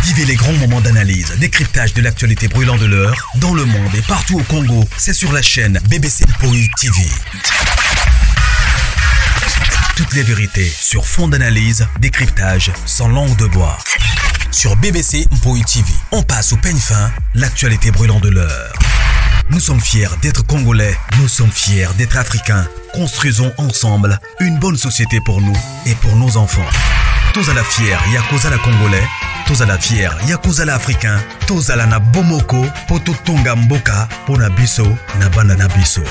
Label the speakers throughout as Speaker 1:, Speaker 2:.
Speaker 1: Vivez les grands moments d'analyse, décryptage de l'actualité brûlante de l'heure, dans le monde et partout au Congo. C'est sur la chaîne BBC Mpoi TV. Toutes les vérités sur fond d'analyse, décryptage, sans langue de bois. Sur BBC Mpoi TV, on passe au peigne fin, l'actualité brûlante de l'heure. Nous sommes fiers d'être Congolais, nous sommes fiers d'être Africains. Construisons ensemble une bonne société pour nous et pour nos enfants. Tous à la fière, Yakozala Congolais. Tous à la fière, Yakozala Africain. Tous à la na bomoko, poto tonga mboka, pona biso, na banda na biso.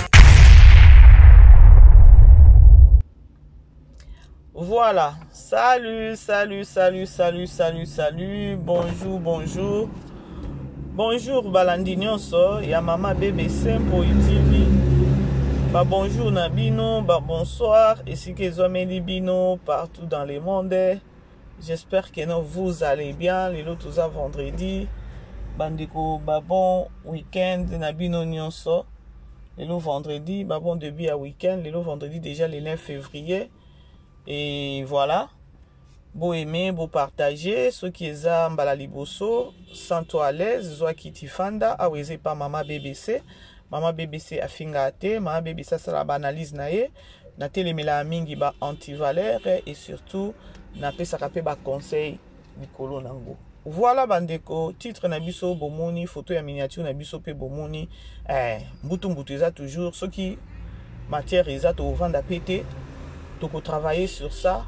Speaker 2: Voilà, salut, bonjour, bonjour Balandi Nyonso, ya mama BBC Mpoi TV. Bah bonjour Nabino, bah bonsoir, ici que Zomeli Bino, partout dans le monde. J'espère que vous allez bien, les autres vendredi. Bandeko, bah bon week-end, Nabino Nyonso. Les vendredi, bah bon début à week-end, les vendredi déjà le 9 février. Et voilà, beau aimer, beau partager, ceux qui ont mbala liboso, sans à l'aise, zoa kitifanda, aweze pa mama BBC a fingate, mama BBC ça la analyse nae, na telemela mingi ba antivalère et surtout na pesa kape ba conseil likolo nango. Voilà bandeko, titre na biso bomoni, photo ya miniature na biso pe bomoni, mbutu eza toujours, ceux qui matière eza to vanda pété. Toko travailler sur ça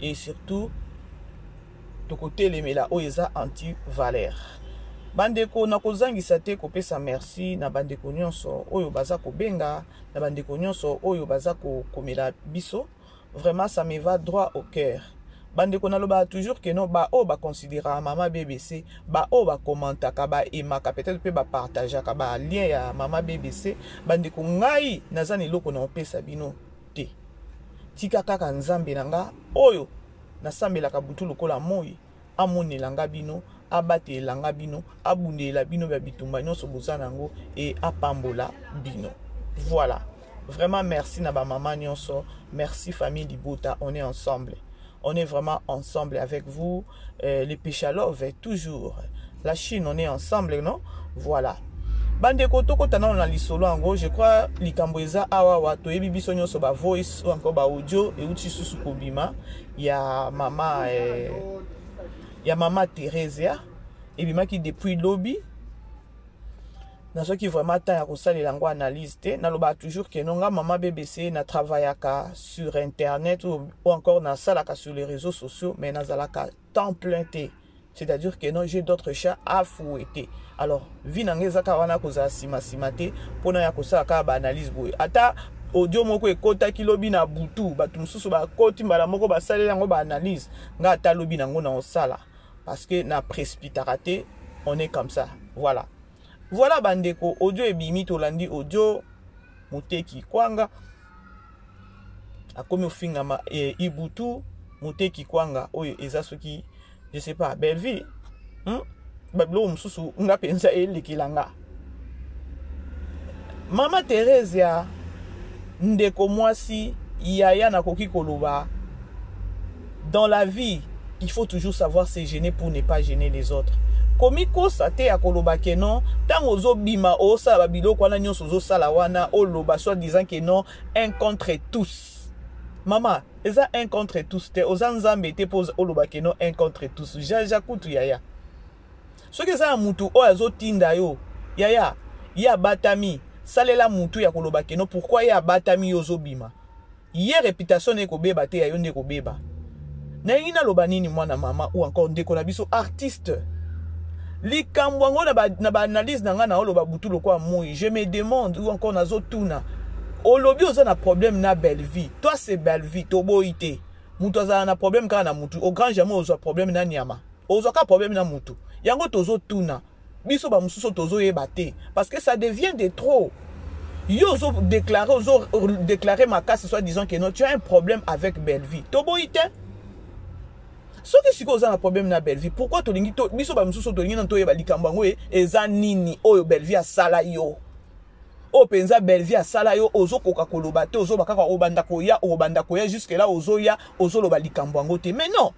Speaker 2: et surtout toko telemela oeza anti-valeur. Bandeko na kozangisa te kopesa merci na bandeko nyonso oyo baza ko benga na bandeko nyonso oyo baza ko komela biso. Vraiment ça me va droit au cœur. Bandeko na loba toujours que non ba o ba considérer mama BBC, ba o ba commenter ka ba emaka peut-être pe ba partager ka ba lien ya mama BBC. Bandeko ngai nazani loko na opesa bino te. Tika kaka nzambe nanga oyo nasambelaka butu lokola moi amonelanga bino abatelanga bino abundela bino ba bitumba nyonso bozana nango et apambola bino. Voilà, vraiment merci na ba maman nyonso, merci famille Libota, on est ensemble, on est vraiment ensemble avec vous. Les Péchalov toujours la Chine, on est ensemble, non? Voilà. Bandeko toko tana na lisolo ango, je crois likamboeza awa to yebi biso nyonso ba voice ou encore ba audio et uti susu kobima ya mama Teresia et bima qui depuis lobby na so qui vraiment ta ya kosala lango analyse te na loba toujours que nonga mama BBC na travaillaka sur internet ou encore na salaka sur les réseaux sociaux mais na zalaka temps plein te. C'est-à-dire que non, j'ai d'autres chats à fouetter. Alors, vinangeza kawana koza simate, pona ya kosa ka ba analyse boy. Ata audio moko ekota kilobi na butu, batu mususu ba koti mbala moko ba salela ngo ba analyse. Nga ata lobi nango na osala parce que na précipitaraté, on est comme ça. Voilà. Voilà bandeko, audio ebimi to landi audio muteki kwanga. Akomi ofinga ma ibutu muteki kwanga oyo eza soki je sais pas, belle vie. Bablo msusu nga pensa elikilanga. Mama Teresia ndeko mwasi yaya na koki koloba. Dans la vie, il faut toujours savoir se gêner pour ne pas gêner les autres. Komiko sate ya koloba ke non, tant ozo bima osa babilo kwa na nyonso ozo sala wana oloba soit disant que non, un contre tous. Mama, eza un contre tous te ozanzambe te pose oloba ke non un contre tous. Jaja kutu yaya. Ce que ça mutu o azo tinda yo. Yaya, ya batami, salela mutu ya koloba ke non pourquoi ya batami yozo bima. Ye réputation ne ko beba te ya yo ndeko beba. Na yina loba nini mwana mama ou encore ndeko na biso artiste. Likambwango na ba analyse nanga na oloba butu lokwa moi. Je me demande ou encore nazo tuna. Olobi oza na problème na belle vie. Toi c'est belle vie, tobo ite. Mutu oza na problème ka na mutu. Au grand jamais oza problème na nyama. Oza ka problème na mutu. Yango tozo tuna. Biso ba mususo tozo yeba te. Parce que ça devient de trop. Yo ozo déclarer ma casse soit disant que non, tu as un problème avec belle vie. Tobo ite. Ce qui si oza na problème na belle vie. Pourquoi to lingi to biso ba mususo to lingi na to yeba likambango eza nini oyo belle vie asala yo. O penza belvi a sala yo ozo koka koloba te ozo bakaka obanda koya jusque là ozo ya ozo loba likambo ngo te. Mais non.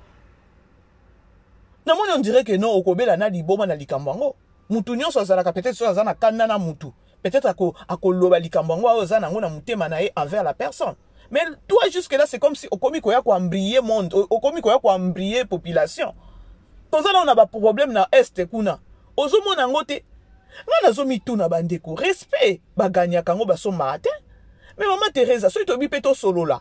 Speaker 2: Na moni on dirait que non okobela na liboma na likambango. Mutu nyonso azalaka peut-être so azana kanda na mutu. Peut-être akoloba likambango ozana ngona mutema na ye envers la personne. Mais toi jusque là c'est comme si okomi koya ko embriller monde, okomi koya ko embriller population. Tozana on a ba problème na est kuna. Ozomona ngote. Nga nazomi tuna bandeko respect baganya kango baso matin. Mais maman Teresa so itobi peto solo là.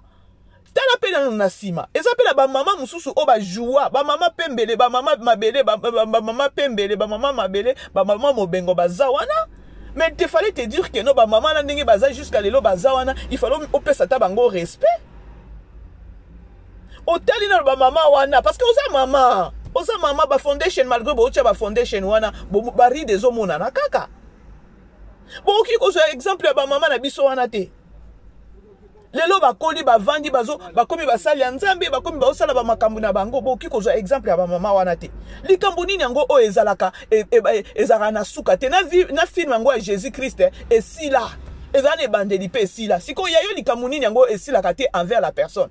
Speaker 2: Tala pe na nasima. Eza pe la ba mama mususu o ba joua, ba mama pembele, ba mama mabele, ba mama pembele, ba mama mabele, ba mama mobengo bazawana. Mais il fallait te dire que non ba mama na ndenge baza jusqu'à lelo bazawana, il fallait opesa ta bango respect. Otali na ba mama wana parce que oza mama ba foundation malgré bo tia ba foundation wana bo bari des omona na kaka. Bon ki ko exemple ba mama na biso wana te. Lelo bakoli bavandi bazo bakomi basali ya nzambe bakomi baosala ba makambo na bango boki kozwa exemple ya ba mama wana te likambo nini yango o ezalaka ezaka na suka te na film yango ya Jésus Christ esila ezane bandeli pe esila siko ya yo likambo nini yango esilaka te envers la personne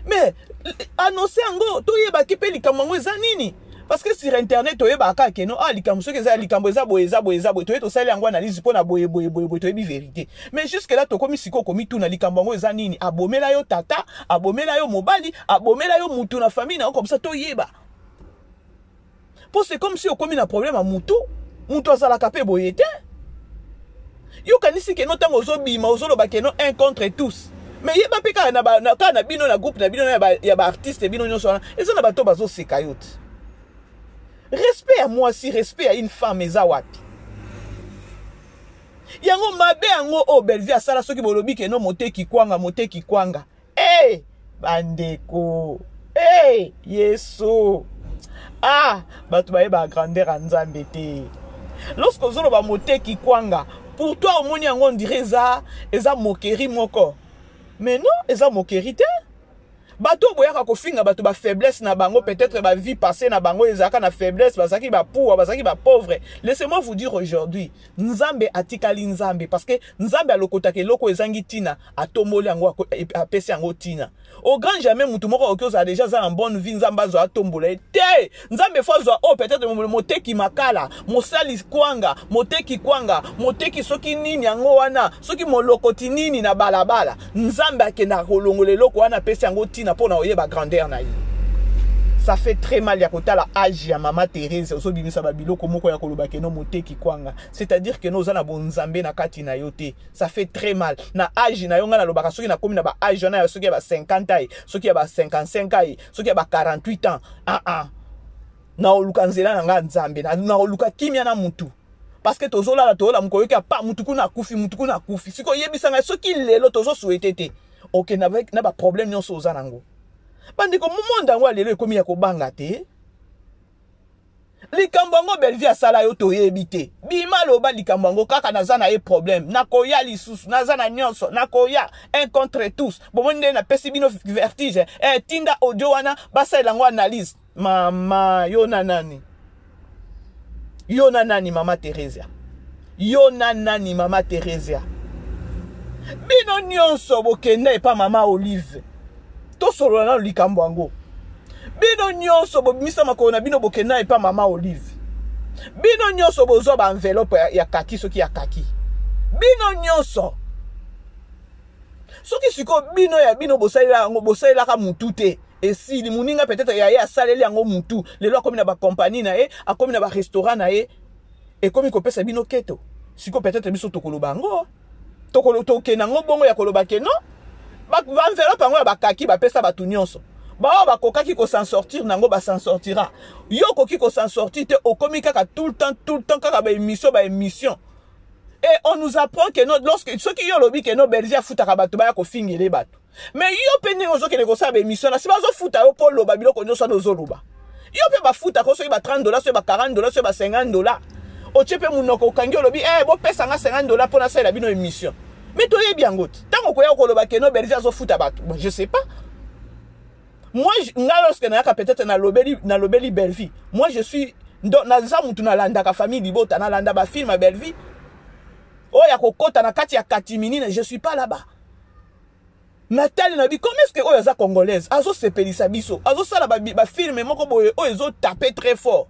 Speaker 2: mais annoncer yango toyeba ki pe likambo yango eza nini. Parce que sur internet tu es baka que non likambo soki eza likambo eza boye tu es to sali yango analyse pona boye to ebi vérité mais jusque là to komi siko komi tuna likambo yango eza nini abomela yo tata abomela yo mobali abomela yo mutu na famille na comme ça to yeba pour c'est comme si o komi na problème a mutu azala kapé boye te yo kanisi ke no tango ozobima ozoloba ke no un contre tous mais yeba pe ka na bino na groupe na bino ya ba artiste bino nyonso wana eza na bato bazo seka yo te. Respect à moi si respect à une femme ezawati. Yango mabe yango o belvi asala soki bolobi ke no moteki kwanga. Eh bandeko. Eh Yesu. Ah batu bae ba grandeur a nzambe te. Lorsque ozolo ba moteki kwanga, pour toi omoni yango on dirait eza moquerie moko. Mais non, eza moquerie te. Bato boyaka kofinga bato ba faiblesse na bango peut-être ba vie passée na bango ezaka na faiblesse basaki ba pauvre basaki ba pauvre. Laissez-moi vous dire aujourd'hui nzambe atikali nzambe parce que nzambe alokotaka eloko ezangi tina atomboli yango apesi yango tina au grand jamais mutu moko okoza déjà za en bonne vie nzambe azo atombola te nzambe fozwa o peut-être moteki makala mosali kwanga moteki soki nini yango wana soki molokoti nini na balabala nzambe akenda kolongola eloko wana apesi yango tina pour na oyeba grandeur na ye. Ça fait très mal ya kotala âge ya mama Thérèse oso bimisa ba biloko moko ya koloba ke no moteki kwanga c'est-à-dire que noza na bonzambe na kati na yote ça fait très mal na âge na yo nga na lobaka soki na komi na ba âge na soki ya ba 50 ans soki ya ba 55 ans soki ya ba 48 ans na oluka nzela na nga nzambe na oluka kimia na mutu parce que tozola la tola mukoyoka pa mutu kuna kufi siko yebisanga soki lelo tozo souhaiter te ok na ba problème nyonso oza nango bandeko monde yango lelo ekomi ya kobanga te likambo yango belvi asala yo toyebi te bima loba likambo yango kaka naza na ye problème nakoya lisusu naza na nyonso nakoya un contre tous bomoni na pesi bino vertige tinda audio wana basalela yango analyse mama yo na nani mama Teresa bino nyonso bokenda epa mama Olive to solo na likambo yango bino nyonso bobimisa makolo na bino bokenda epa mama Olive bino nyonso bozwa ba enveloppe ya kaki soki ya kaki bino nyonso soki siko bino ya bino bosalela ka mutu te esili muninga peut-être ya asaleli yango mutu lelo akomi na ba compagnie na ye akomi na ba restaurant na ye ekomi kopesa bino keto siko peut-être biso tokoloba ngo tokokena ngo bongo ya koloba ke non ba enveloppe yango ya bakaki bapesa batu nyonso ba bakokaki ko s'en sortir nango ba s'en sortira yo koki ko s'en sortir te okomi kaka tout le temps kaka ba émission et on nous apprend que non lorsque ceux qui yo lobi que non Belgique futaka batu ba ya ko fingele batu mais yo pende ozo ke ko sa ba émission na si bazo futa yo polo ba biloko nyonso na zoluba yo pe ba futa ko so ba $30 so ba $40 so ba $50 ochepe munoko kangi lobi bo pesa nga $50 pour na sala bino émission. Mais toi, bien goût. Tant qu'on a koloba keno Belgique zo foot abat. Je sais pas. Moi, lorsque na peut-être na lobeli Belvi. Moi, je suis na za mutu na landa ka famille libota na landa ba film Belvi. Oh ya kokota na kati ya katimini, je suis pas là-bas. Nathalie Nabi, comment est-ce que oyo za congolaise azo sepelisa biso azo sala ba film moko boye oyo zo taper très fort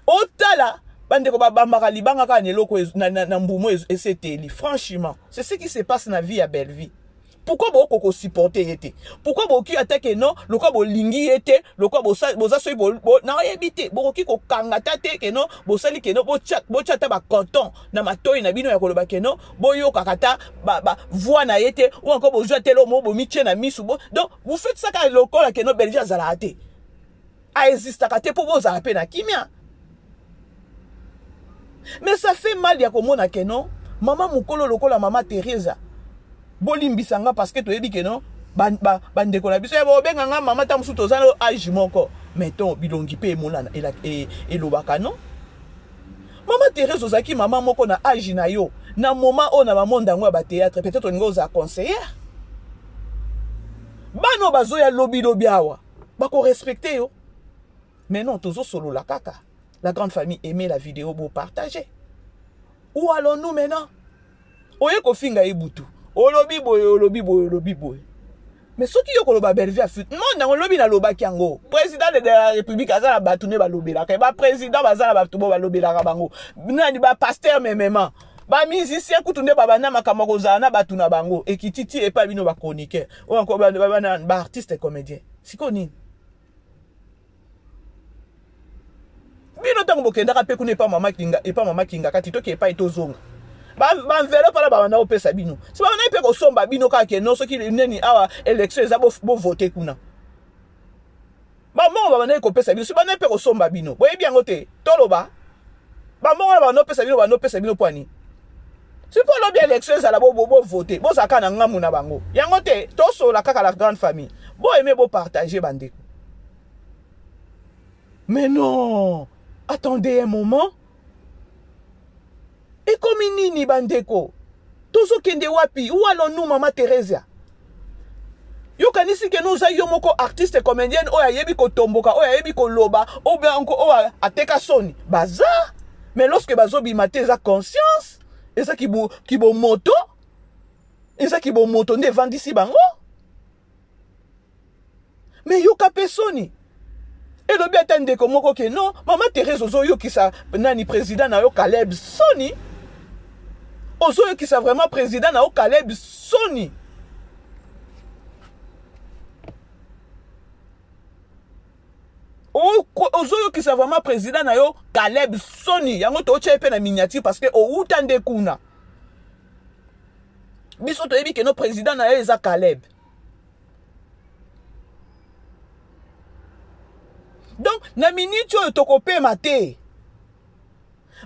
Speaker 2: otala bande ko ba bambaka libanga ka neloko na mbumo eseteli. Franchement c'est ce qui se passe na vie à Belleville. Pourquoi beaucoup ko supporter été? Pourquoi beaucoup attaquer non? Le quoi bo lingi été, le quoi bo za so bo na yebite, beaucoup ko kangata te ke non, bo sali ke non, bo chat ba canton na matoyi na bino ya koloba ke non, bo yo kakata ba voix na été ou encore bo joie telo mo bo miche na misu bo. Donc vous faites ça ka lokola ke non Belgique azala te. A existe kate pour bo za pe na kimia. Mais ça fait mal ya komona ke non, maman mukolo lokola maman Teresa. Bolimbisanga parce que tu es dit que non bande ko na biso ya bo benga nga mama ta musu tozana age moko mettons bilongi pe molana et lobaka non mama Thérèse ozaki mama moko na age na yo na moment on a mamonda ngo ba théâtre peut-être on ngoza conseillère bano bazo ya lobi awa ba ko respecter yo mais non tozo solo la kaka la grande famille aimer la vidéo pour partager. Où allons-nous maintenant? Oye ko finga ibutu olobi boy. Mais ce qui est que le Belleville a fait, non, dans le lobby na loba kiango. Président de la République a la batune ba lobby la. Ba président ba la batubo ba lobby la bango. Nani ba pasteur même. Ba musicien kutunde ba bana makamako za na batuna bango. Et qui titi et pas bino ba chroniqueur. Ou encore ba artiste et comédien. Siko nini? Bino tango bokenda ka pe ku ne pas mama kinga et pas mama kinga ka tito ki pas etozonga. Ba enveloppe para ba na opesa bino. Si ba na pe ko somba bino ka ke no so ki neni awa élection eza bo voter kuna. Ba mo ba na ko pesa bino. Si ba na pe ko somba bino. Boye bien ngote. Toloba. Ba mo ba na opesa bino poani. Si po lo bien élection eza la bo voter. Bo saka na ngamu na bango. Yangote to so la kaka la grande famille. Bo aimer bo partager bandeko. Mais non. Attendez un moment. Et comme nini bandeko, tozo kende wapi, où allons-nous maman Teresa? Yo kanisi ke nous ayo moko artiste comédienne oya yebi ko tomboka, oya yebi ko loba, ou bien encore oya ateka soni. Baza. Mais lorsque bazo bimate za conscience, et ça qui bo moto, et ça qui bo moto ne vendisi bango. Mais yo kapé soni. Et le bien tende ko moko ke non, maman Teresa ozo yo ki sa nani président na yo Caleb Soni. Ozo qui est vraiment président na o Caleb Soni. Ozo qui est vraiment président na yo Caleb Soni. Yango to chepe na miniature parce que o utande kuna. Biso to yebi que no président na yo eza Caleb. Donc na miniature to kopé maté.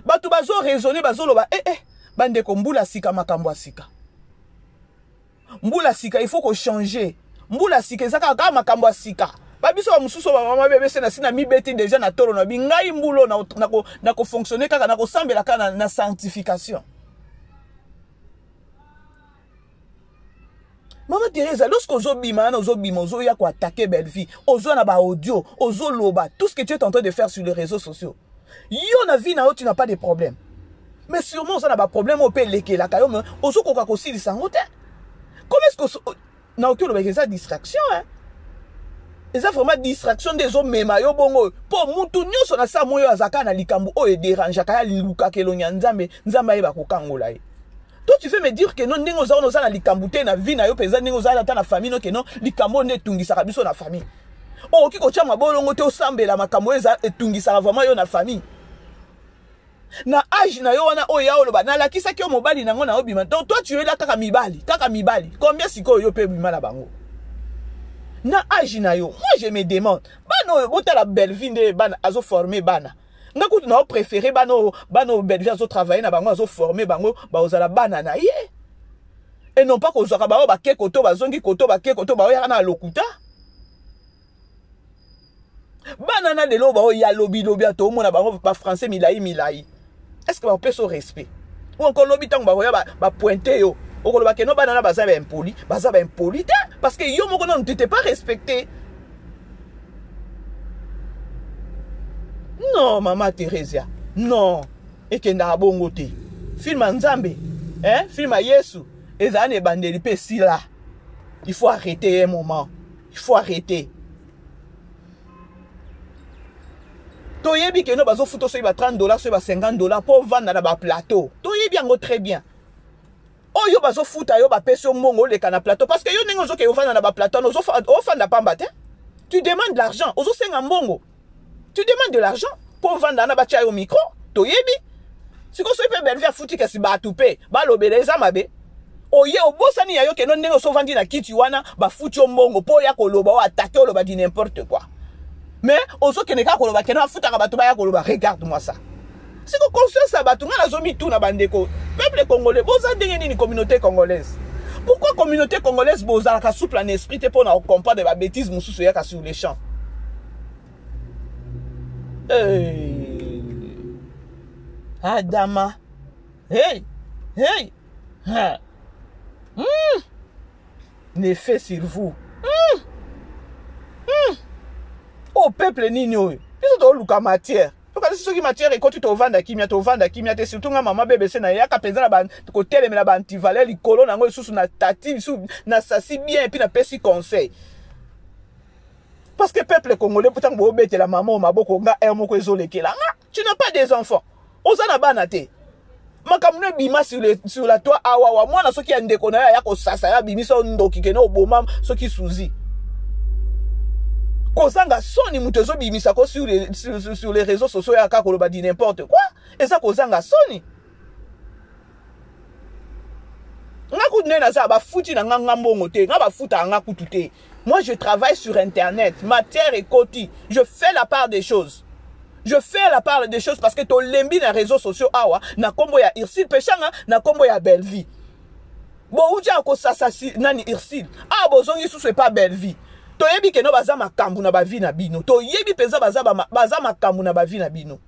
Speaker 2: Batu bazo raisonner bazo loba bande ko mbula sika makambo sika. Mbula sika il faut ko changer. Mbula sika ezaka ka makambo sika. Ba biso ba mususu ba mama bebe sena sina mi beti déjà na tolo na bingai mbulo na ko fonctionner kaka na ko sambela kana na sanctification. Maman Teresa, lorsqu'on ozo ya ko attaquer Belleville, ozo na ba audio, ozo loba, tout ce que tu es en train de faire sur les réseaux sociaux. Yo na vie na tu n'as pas de problème. Mais sûrement ça n'a pas de problème au pays leke la kayo mais ozo koka ko sili sangote. Comment est-ce que na okyo le ça distraction hein? Et ça vraiment distraction des hommes même yo bongo. Po mutu nyoso na sa moyo azaka na likambu o e dérange kaya liluka kelonya nzambe eba ko kangola e. Toi tu fais me dire que non ndingo za na likambu te na vie na yo peza ndingo za ta na famille no ke non likambo ne tungisa biso na famille. O ki ko chama bolongo te osambela makambo eza etungisa vraiment yo na famille. Na âge na yo wana oya oloba na lakisa ki o mobali nango na obima. Donc toi tu es là kaka mibali. Combien siko yo pe bima la bango? Na âge na yo. Moi je me demande. Bano bota la Belleville de bana azo former bana. Nga kutu na préféré bano Belleville azo travailler na bango azo former bango ba ozala bana na ye. Et non pas ko zaka ba ba ke koto ba zongi koto ba ke koto ba ya na lokuta. Bana na de lo ba o ya lobi ato mona bango ba français milai. Est-ce que on peut son respect? Ou encore lobi tango ba pointer yo. Ou ko ba ke no banana baza ba impoli parce que yo moko non t'étais pas respecté. Non maman Teresa. Non. Et que na bongo te. Film Nzambe, film Yesu. Ezane bandeli pe sila. Il faut arrêter un moment. Il faut arrêter. Toyebi que no bazo futo so ba 30 $, so ba 50 $ pour vendre na ba plateau. Toyebi yango très bien. Oh yo bazo futa yo ba pesi mongo le kana plateau parce que yo nengo zo ke yo vendre na ba plateau no zo fanda pamba te. Tu demandes de l'argent, ozo senga mbongo. Tu demandes de l'argent pour vendre na ba tia yo micro. Toyebi. Si ko so pe belvia futi ke si ba tupe, ba lobeleza mabe. Oye obosani ya yo ke no nengo so vandi na kiti wana ba futi yo mbongo po ya koloba o attaquer o loba di n'importe quoi. Mais ozo ke neka koloba ke no futa ka bato ba ya koloba, regarde-moi ça. Si ko conscience à bato ngala zo mi tout na bandeko. Peuple congolais, boza ndenge nini communauté congolaise. Pourquoi communauté congolaise boza ka souple en esprit te pour na comprendre ba bêtises mususu ya ka sur les champs. Adama. Hey. Ha. Ne fait sur vous. Oh peuple nini oyo. Biso to luka matière. Parce que ceux qui matière et quand tu te vends kimia te surtout nga maman bébé c'est na yaka penza na ba ko teleme na ba antivaleur likolo na ngo susu na tati su na sasi bien et puis na pesi conseil. Parce que peuple congolais pourtant bo bete la maman maboko nga moko ezolekela. Tu n'as pas des enfants. Ozana bana te. Makamune bima sur la toit awawa mwana soki andeko na ya ko sasa ya bimiso ndoki ke no boma soki suzi. Kozanga soni mutezo bimisa ko sur les réseaux sociaux ya ka koloba di n'importe quoi. Et ça kozanga soni. Nga kudnena za ba futi na nga mbongo te, nga ba futa nga kutute. Moi je travaille sur internet, matière et koti. Je fais la part des choses. Je fais la part des choses parce que to lembi na réseaux sociaux awa na kombo ya Irsil Pechanga na kombo ya Belle-Vie. Bon uja ko sasa nani Irsil. Ah bozongi sous c'est pas Belle-Vie. To yebi ke no baza makambu na ba vie na bino. To yebi penza baza makambu na ba vie na bino.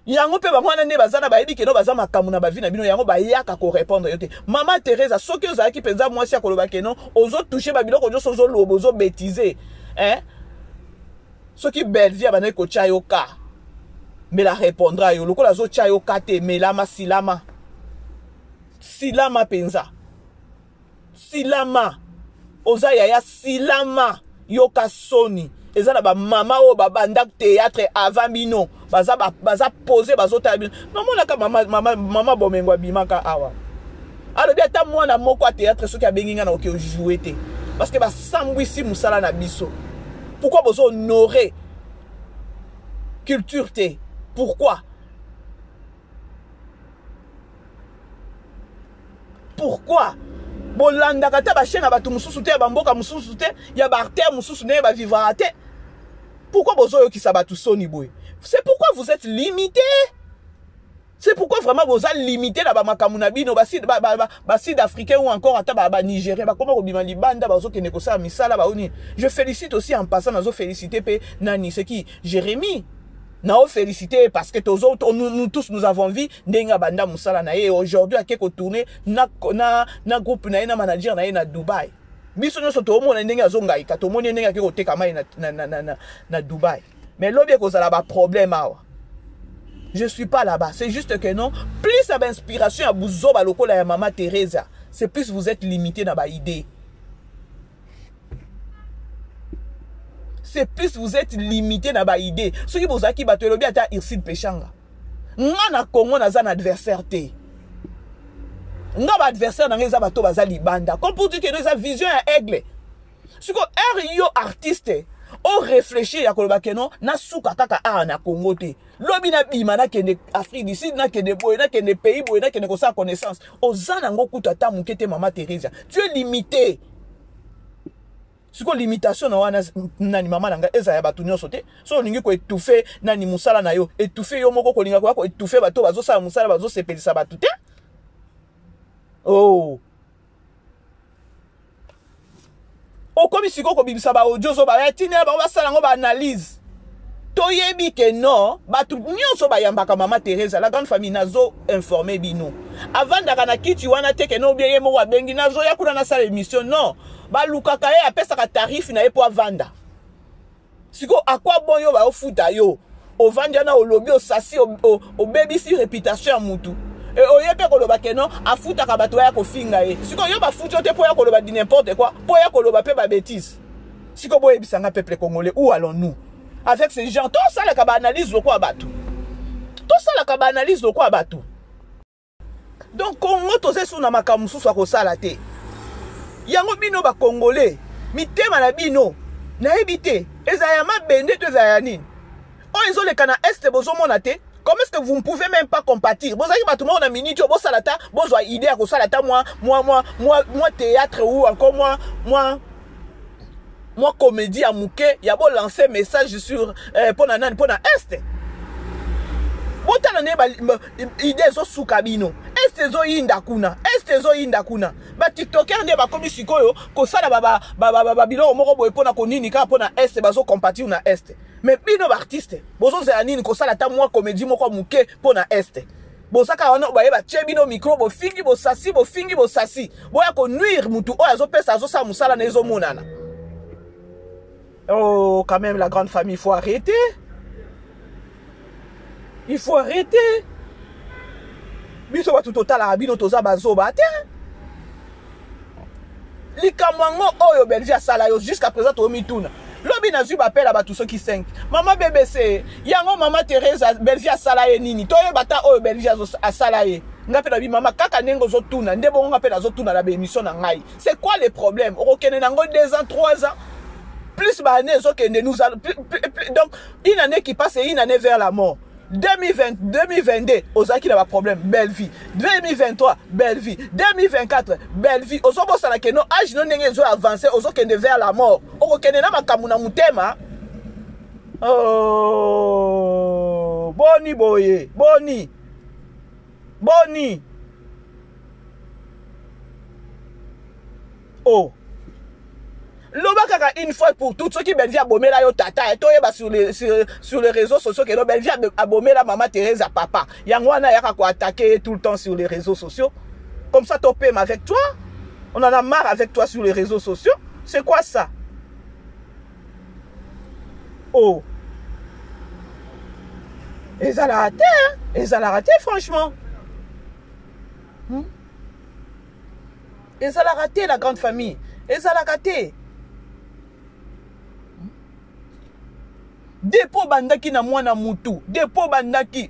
Speaker 2: Yango pe ba mwana ne baza na ba yebi ke no baza makambu na ba vie na bino yango ba yaka ko répondre yote. Maman Teresa soki ozaki penza mwasi ya koloba ke no ozo toucher ba biloko nyoso ozo lobo ozo bêtiser. Hein? Soki Belle-Vie abane ko chayoka. Mais la répondra yo lokola zo chayoka te melama silama. Silama penza. Silama. Oza yaya silama yoka soni. Eza na ba mama o baba ndak théâtre avant bino. Baza poser bazota bino. Non mona ka mama bomengo bimaka awa. Alors bien ta mwana moko a théâtre soki abenginga na oke jouer te. Parce que ba sambwisi musala na biso. Pourquoi vous honorez culture te? Pourquoi? Pourquoi? Bolanda kata ba chaîne abatu mususu te ba mboka mususu te ya ba artère mususu ne ba vivra te. Pourquoi bozo yo ki sabatu soni boy? C'est pourquoi vous êtes limité. C'est pourquoi vraiment vous êtes limité na ba makamuna bino ba sud africain ou encore ata ba nigérien ba comment ko bima libanda ba zo ke ne ko sa misala ba oni. Je félicite aussi en passant nazo féliciter pe nani c'est qui Jérémy. Nao féliciter parce que nous tous nous avons vu ndenga banda musala na ye aujourd'hui a keko tourner na groupe na manager na Dubai. Biso nyoso to mona ndenga zonga ika to moni ndenga keko teka mai na Dubai. Mais lobi ko za ba problème awa. Je suis pas là-bas. C'est juste que non. Plus ça d'inspiration à Bouzo Baloko la maman Teresa, c'est plus vous êtes limité dans ma idée. C'est plus vous êtes limité dans ma idée. Ce qui vous a qui battu le bien à Irsil Pechanga. N'ana Congo n'a un adversaire te. N'a pas adversaire dans les abato bazali banda. Comme pour dire que nous avons vision à aigle. Ce que yo artiste. On réfléchit à Kolobakeno, na souka kaka a na Congo te. Lobi na bima na kende Afrique du Sud na kende boy na kende pays boy na kende ko sa connaissance. Ozana ngo kutata mukete mama Teresa. Tu es limité. Ce que limitation na wana nani mama nanga eza ya batu nyonso te. So lingi ko étouffer nani musala na yo. Étouffer yo moko ko linga ko étouffer bato bazo sa musala bazo sepelisa batu te. Oh. O komi siko ko bibisa ba audio so ba tine ba sala ngo ba analyse. Toyebi ke non, batu nyonso ba yambaka mama Teresa la grande famille nazo informer bino. Avant daka na kiti wana te ke no bien mo wa bengi nazo ya kuna na sala émission non. Ba lukaka ye apesa ka tarif na ye po vanda. Siko akwa bon yo ba ofuta yo. O vanda na o lobi o sasi o baby si réputation mutu. Et oye pe koloba keno afuta ka bato ya ko finga ye. Siko yo ba futo te po ya koloba di n'importe quoi, po ya koloba pe ba bêtise. Siko boye bisanga peuple congolais, où allons-nous? Avec ces gens, tout ça la ka analyse le quoi bato. Tout ça la ka analyse le quoi bato. Donc Congo tozé sous na makambo susu ko sala te. Yango bino ba congolais, mitema na bino na ebité, ezaya mabende to ezaya nini. Oh ils ont les cana est bozo monate. Comment est-ce que vous ne pouvez même pas compatir? Vous avez tout le monde a minute, vous salata, vous avez idée à quoi salata, moi théâtre ou encore moi comédie à Mouké, il y a beau lancer message sur pour na est. Bon t'as idée zo sous cabino. Est zo yinda kuna. Est zo yinda kuna. Ba TikToker ne ba komi sikoyo ko sala ba bilo moko boye pona ko nini ka pona est bazo compatir na est. Mais bino ba artiste bozo za nini ko sala ta moi comédie moko Mouké pona est. Bosaka wana ba yeba che bino micro bo fingi bo sasi boya ko nuire mutu o azo pesa azo sa musala na ezo monana. Oh quand même la grande famille, il faut arrêter. Il faut arrêter. Biso ba tout total abino toza bazo ba te. Likamango oyo Belgique sala yo jusqu'à présent to mituna. Lobi na zu ba pela ba tous ceux qui 5. Maman BBC, yango maman Thérèse Belgique sala ye nini. Toyo bata oyo Belgique sala ye. Nga pela bi maman kaka nengo zo tuna, ndebo nga pela zo tuna na ba émission na ngai. C'est quoi le problème? Okene nango 2 ans, 3 ans. Plus ba année zo kende nous donc une année qui passe et une année vers la mort. 2022, Ozaki n'a pas de problème, belle vie. 2023, belle vie. 2024, belle vie. Ozobo salake no âge non nenge zo avancé, ozo kende vers la mort. Oko kende na makamuna mutema. Oh, boni boye, boni. Oh. Loba kaka une fois pour toutes ceux qui Belgique a bombé la yo tata et toi sur les réseaux sociaux que Belgique a bombé la maman Thérèse à papa. Yangwana yaka ko attaquer tout le temps sur les réseaux sociaux. Comme ça topé avec toi. On en a marre avec toi sur les réseaux sociaux. C'est quoi ça? Oh. Et ça l'a raté, hein? Et ça l'a raté franchement. Et ça l'a raté la grande famille. Et ça l'a raté. Depo bandaki na mwana mutu. Depo bandaki.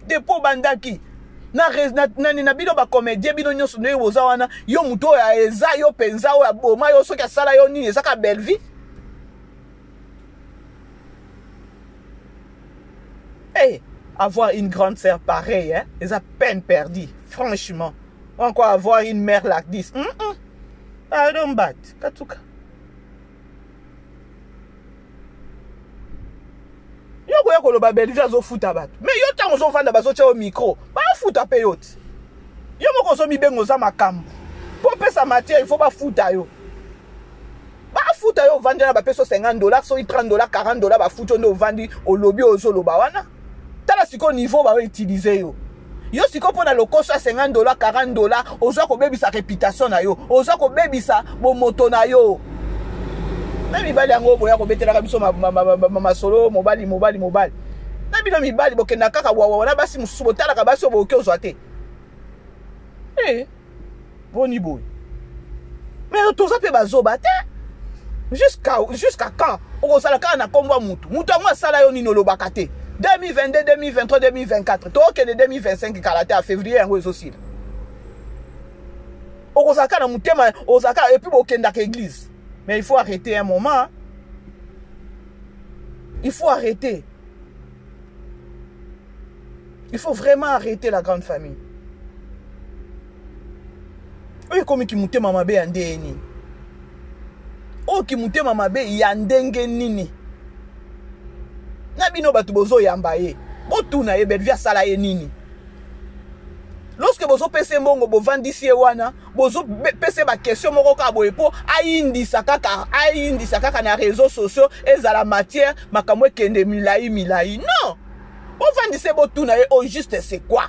Speaker 2: Na bino ba comédien bino nyoso ne boza wana yo mutu ya eza yo penza ya boma yo soki asala yo nini ezaka belle vie. Hey, avoir une grande sœur pareille, hein, c'est à peine perdu, franchement. Encore avoir une mère like this. I don't bat. Katuka. Yo koya koloba Belgique zo futa bato. Mais yo tango zo vanda bazo tia au micro. Ba futa pe yote. Yo moko zo mi bengo za makambo. Pour pesa matière, il faut pas futa yo. Ba futa yo vendre na ba peso $50, so $30, $40 ba futa ndo vandi au lobby ozo loba wana. Tala siko niveau ba utiliser yo. Yo siko pona lokoso $50, $40, ozo ko bebisa réputation na yo. Ozo ko bebisa bo moto na yo. Même mibali yango boya ko betela biso ma solo mobali. Na bino mibali bokenda kaka wawa na basi mususu botala ka basi boke ozwa te. Boni boy. Mais tout ça pe bazoba te. Jusqu'à quand? Ozala ka na komba mutu. Mutu amwa sala yo nino lobaka te. 2022, 2023, 2024. To ke de 2025 kalate à février yango ezosila. Ozaka na mutema ozaka et puis bokenda ka église. Mais il faut arrêter un moment. Il faut arrêter. Il faut vraiment arrêter la grande famille. Oui, comme qui monte mama be andeni. Oh qui monte mama be yandenge nini. Na bino batu bozo yamba ye. Botuna ye Belgique sala ye nini. Lorsque bozo pese mbongo bo vandisi e wana, bozo pese ba question moko ka boye po ayindisa kaka na réseaux sociaux ezala matière makamwe kende milai. Non. Bo vandisi bo tuna e au juste c'est quoi?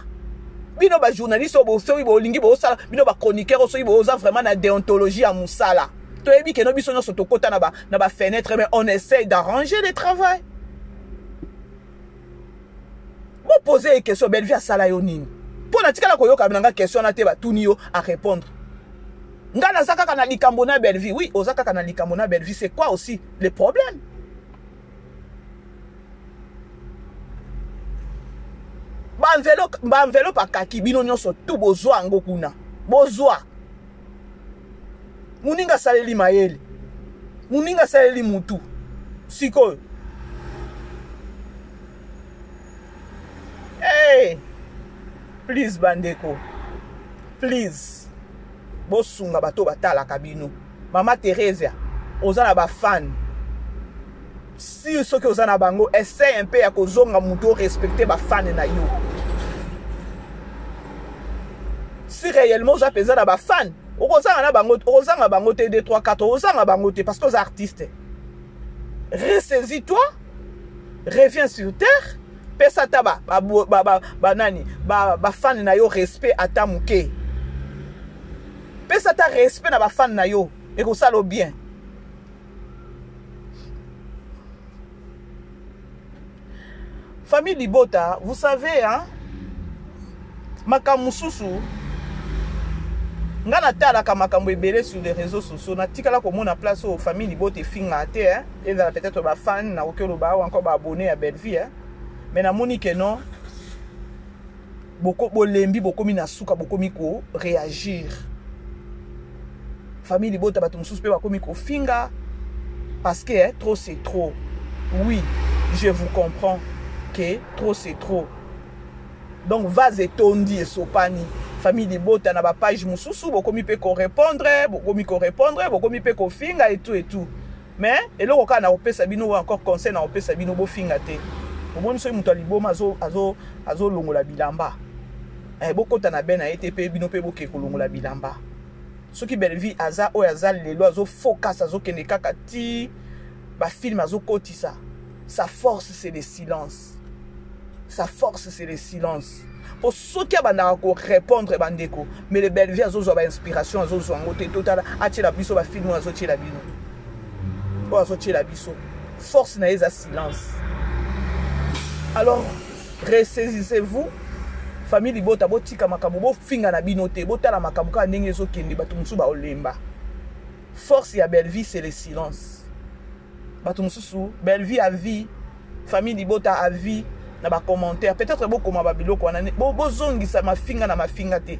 Speaker 2: Bino ba journaliste bo so bo lingi bo sala, bino ba chroniqueur so bo za vraiment na déontologie à musala. To ebi ke no biso nyoso to kota na ba fenêtre mais on essaie d'arranger le travail. Bo poser une question Belgique sala yo nini. Pour la tika koyoka binanga question na te ba tunio à répondre. Ngana zaka kana likambo na belle vie. Oui, ozaka kana likambo na belle vie, c'est quoi aussi le problème? Ba enveloppe akaki bino nyonso tout bozwa ngo kuna. Bozwa. Muninga saleli mayele. Muninga saleli mutu. Siko. Hey. Please bandeko. Please. Bosunga bato batala kabino. Mama Teresa, ozana ba fan. Si ce que ozana bango, essaye un peu ya kozonga muto respecter ba fan na yo. Si réellement vous avez na ba fan, ozanga bango te 2 3 4, ozanga bango te parce que vous êtes artiste. Ressaisis-toi, reviens sur terre, pesa taba nani, ba fan na yo respect ata muke. Pesa ta respect na ba fan na yo et ko salo bien. Famille Libota, vous savez hein, makamususu ngana tala ka makambo ebele sur les réseaux sociaux na tikala ko mona place au famille Libota finga te hein, et peut-être ba fan na okelo ba ou encore ba abonné à belle vie hein. Mais na moni que non boko bolembi boko mina suka boko miko réagir. Famille Libota bato mususu pe bako miko finga parce que hein, trop c'est trop. Oui, je vous comprends que trop c'est trop. Donc vas-y tondi et sopani. Famille Libota na ba page mususu boko mi pe ko répondre, boko mi pe ko finga et tout. Mais eloko kana opesa bino encore conseil na opesa bino bo finga te. Omoni so muto liboma azo longola bilamba. Boko ta na bena ete pe bino pe boke ko longola bilamba. Soki belle vie aza o aza lelo azo focus azo kende kaka ti ba film azo kotisa. Sa force c'est le silence. Sa force c'est le silence. Pour ceux qui ont répondre bandeko, mais les belles vies azo ba inspiration azo zo ngote total ache la biso ba film azo che la bino. O azo che la biso. Force na eza silence. Alors ressaisissez-vous. Famille Libota botika makambo bo finga na bino te botala makambo ka ndenge ezo kende bato mususu ba olemba. Force ya belle vie c'est le silence. Bato mususu belle vie à vie, famille Libota à vie na ba commentaire peut-être beaucoup ma babiloko wana bo zongisa mafinga na mafinga te.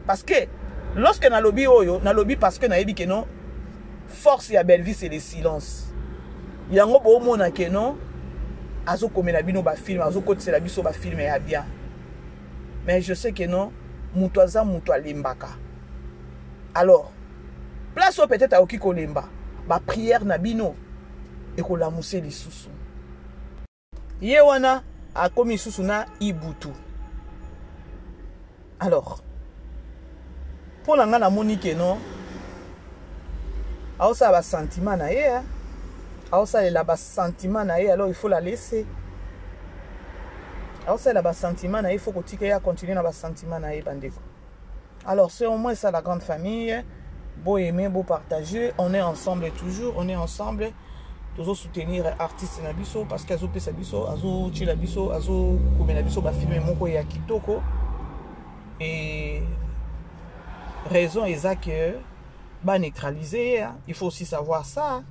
Speaker 2: Parce que lorsque na lobby oyo na lobby parce que na yebi que non force ya belle vie c'est le silence. Yango bo mona que non azo komela bino ba film azo kotela biso ba film ya bien. Mais je sais que non, mutoaza mutoa limbaka. Alors, place où peut-être à okiko limba, ba prière na bino et ko la mousse li susu. Yewana a komi susu na ibutu. Alors, pour la ngana monique non, a osa ba sentiment na ye, a osa la ba sentiment na ye, alors il faut la laisser. Alors c'est là bas sentiment il faut que continuer dans bas sentiment bandeko. Alors c'est au moins ça la grande famille, beau aimer, beau partager, on est ensemble toujours, on est ensemble toujours soutenir artistes na biso parce qu'azo pesa biso, azo chila biso, azo komena biso ba filmer moko ya kitoko et raison est que ba neutraliser, il faut aussi savoir ça.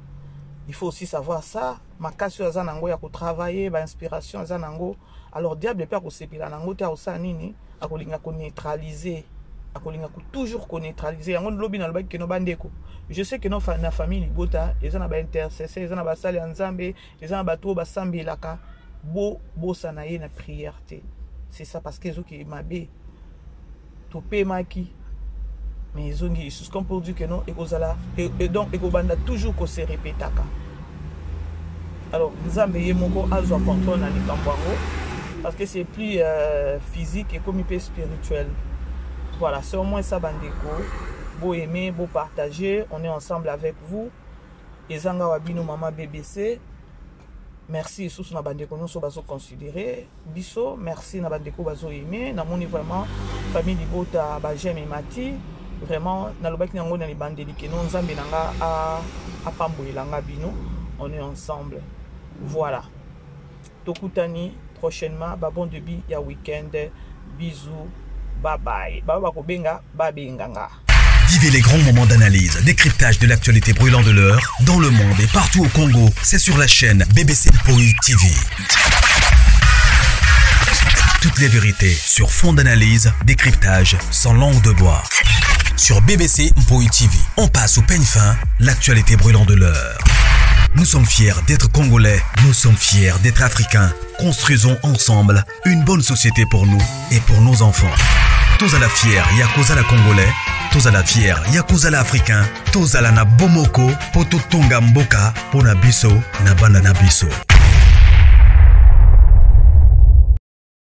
Speaker 2: Il faut aussi savoir ça. Makasio azanango ya ko travailler, ba inspiration azanango. Alors diable peut ko sepela nango te osa nini, akolinga ko neutraliser, akolinga ko toujours ko neutraliser. Yango lobi na lobaki no bandeko. Je sais que nos na famille Libota, ezana ba intercesseur, ezana ba sali nzambe, ezana ba to ba sambelaka, bo sana ye na prière te. C'est ça parce que ezoki mabe. To pemaki. Mais ils ont dit, ce qu'on peut dire que non, et donc, et banda toujours qu'on se répète. Alors, nous avons mis mon corps à contrôle dans les campagnes parce que c'est plus physique et comme peu spirituel. Voilà, c'est au moins ça, bandeko. Beau aimer, beau partager, on est ensemble avec vous. Et Zanga Wabino Mama BBC. Merci, sous na bandeko, nous sommes considérés. Bisso, merci, na bandeko, bazo aimer. Na moni vraiment, famille Libota, j'aime et Mati. Vraiment, na lobaki nango na libandeli ke non nzambe nanga a pamboyelanga bino, on est ensemble. Voilà. Tokutani prochainement, babon debi ya week-end. Bisous, Bye bye. Baba kobenga, babenganga.
Speaker 1: Vivez les grands moments d'analyse, décryptage de l'actualité brûlante de l'heure, dans le monde et partout au Congo. C'est sur la chaîne BBC Mpoi TV. Toutes les vérités sur fond d'analyse, décryptage sans langue de bois. Sur BBC Mpoi TV, on passe au peigne fin, l'actualité brûlante de l'heure. Nous sommes fiers d'être Congolais, nous sommes fiers d'être Africains. Construisons ensemble une bonne société pour nous et pour nos enfants. Tous à la fière, Yakoza la Congolais. Tous à la fière, Yakoza la Africain. Tous à la na bomoko, poto tonga mboka, pona biso, na banda na biso.